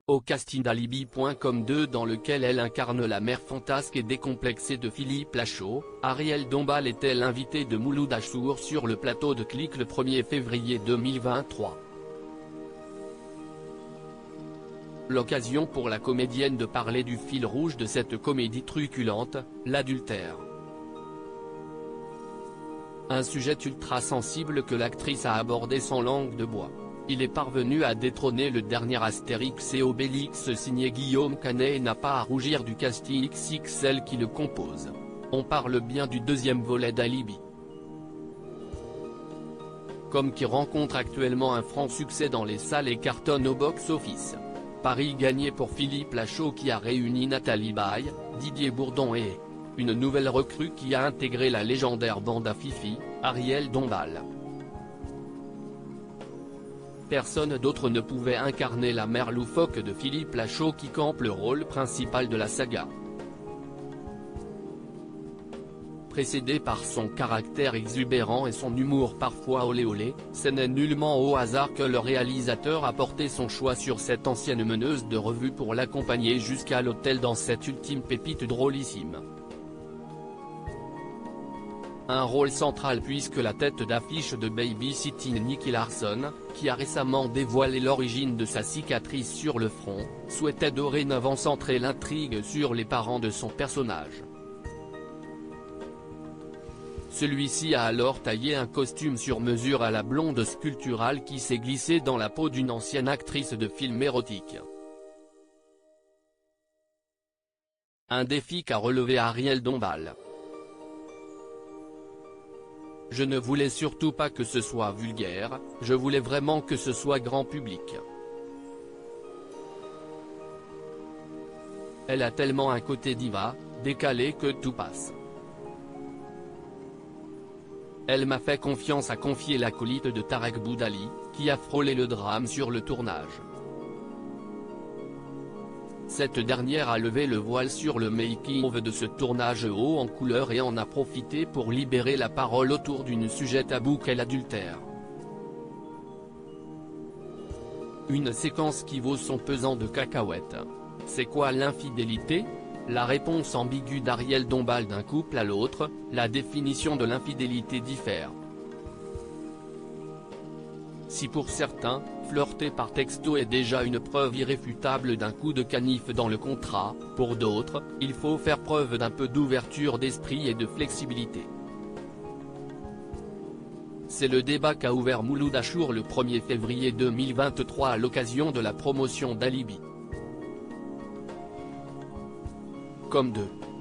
au casting d'Alibi.com 2 dans lequel elle incarne la mère fantasque et décomplexée de Philippe Lachaud. Ariel Dombal était l'invité de Mouloud Achour sur le plateau de Click le 1er février 2023. L'occasion pour la comédienne de parler du fil rouge de cette comédie truculente, l'adultère. Un sujet ultra sensible que l'actrice a abordé sans langue de bois. Il est parvenu à détrôner le dernier Astérix et Obélix signé Guillaume Canet et n'a pas à rougir du casting XXL qui le compose. On parle bien du deuxième volet d'Alibi. Comme qui rencontre actuellement un franc succès dans les salles et cartonne au box-office. Pari gagné pour Philippe Lachaud qui a réuni Nathalie Baye, Didier Bourdon et une nouvelle recrue qui a intégré la légendaire bande à Fifi, Ariel Dombal. Personne d'autre ne pouvait incarner la mère loufoque de Philippe Lachaud qui campe le rôle principal de la saga. Précédé par son caractère exubérant et son humour parfois olé olé, ce n'est nullement au hasard que le réalisateur a porté son choix sur cette ancienne meneuse de revue pour l'accompagner jusqu'à l'hôtel dans cette ultime pépite drôlissime. Un rôle central puisque la tête d'affiche de Babysitting Nicky Larson, qui a récemment dévoilé l'origine de sa cicatrice sur le front, souhaitait dorénavant centrer l'intrigue sur les parents de son personnage. Celui-ci a alors taillé un costume sur mesure à la blonde sculpturale qui s'est glissée dans la peau d'une ancienne actrice de films érotiques. Un défi qu'a relevé Ariel Dombal. Je ne voulais surtout pas que ce soit vulgaire, je voulais vraiment que ce soit grand public. Elle a tellement un côté diva, décalé que tout passe. Elle m'a fait confiance à confier l'acolyte de Tarek Boudali, qui a frôlé le drame sur le tournage. Cette dernière a levé le voile sur le making-of de ce tournage haut en couleur et en a profité pour libérer la parole autour d'une sujet tabou qu'est l'adultère. Une séquence qui vaut son pesant de cacahuètes. C'est quoi l'infidélité ? La réponse ambiguë d'Ariel Dombal d'un couple à l'autre, la définition de l'infidélité diffère. Si pour certains, flirter par texto est déjà une preuve irréfutable d'un coup de canif dans le contrat, pour d'autres, il faut faire preuve d'un peu d'ouverture d'esprit et de flexibilité. C'est le débat qu'a ouvert Mouloud Achour le 1er février 2023 à l'occasion de la promotion d'Alibi. Comme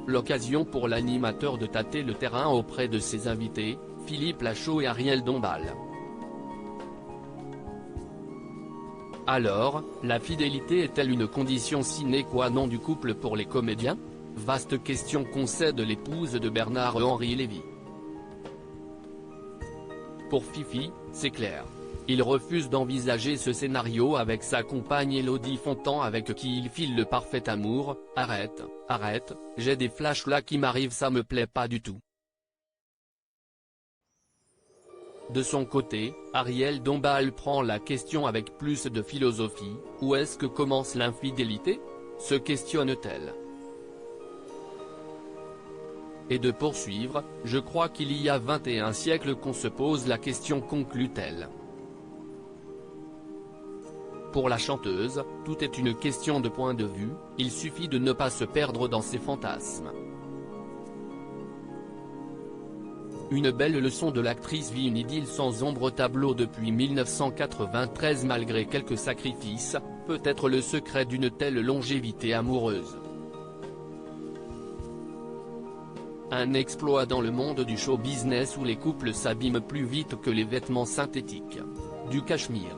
l'occasion pour l'animateur de tâter le terrain auprès de ses invités, Philippe Lachaud et Ariel Dombal. Alors, la fidélité est-elle une condition sine qua non du couple pour les comédiens ? Vaste question concède l'épouse de Bernard-Henri Lévy. Pour Fifi, c'est clair. Il refuse d'envisager ce scénario avec sa compagne Élodie Fontan avec qui il file le parfait amour. Arrête, j'ai des flashs là qui m'arrivent, ça me plaît pas du tout. De son côté, Ariel Dombal prend la question avec plus de philosophie. Où est-ce que commence l'infidélité ? Se questionne-t-elle. Et de poursuivre, je crois qu'il y a 21 siècles qu'on se pose la question, conclut-elle. Pour la chanteuse, tout est une question de point de vue, il suffit de ne pas se perdre dans ses fantasmes. Une belle leçon de l'actrice vit une idylle sans ombre au tableau depuis 1993 malgré quelques sacrifices, peut-être le secret d'une telle longévité amoureuse. Un exploit dans le monde du show business où les couples s'abîment plus vite que les vêtements synthétiques. Du cachemire.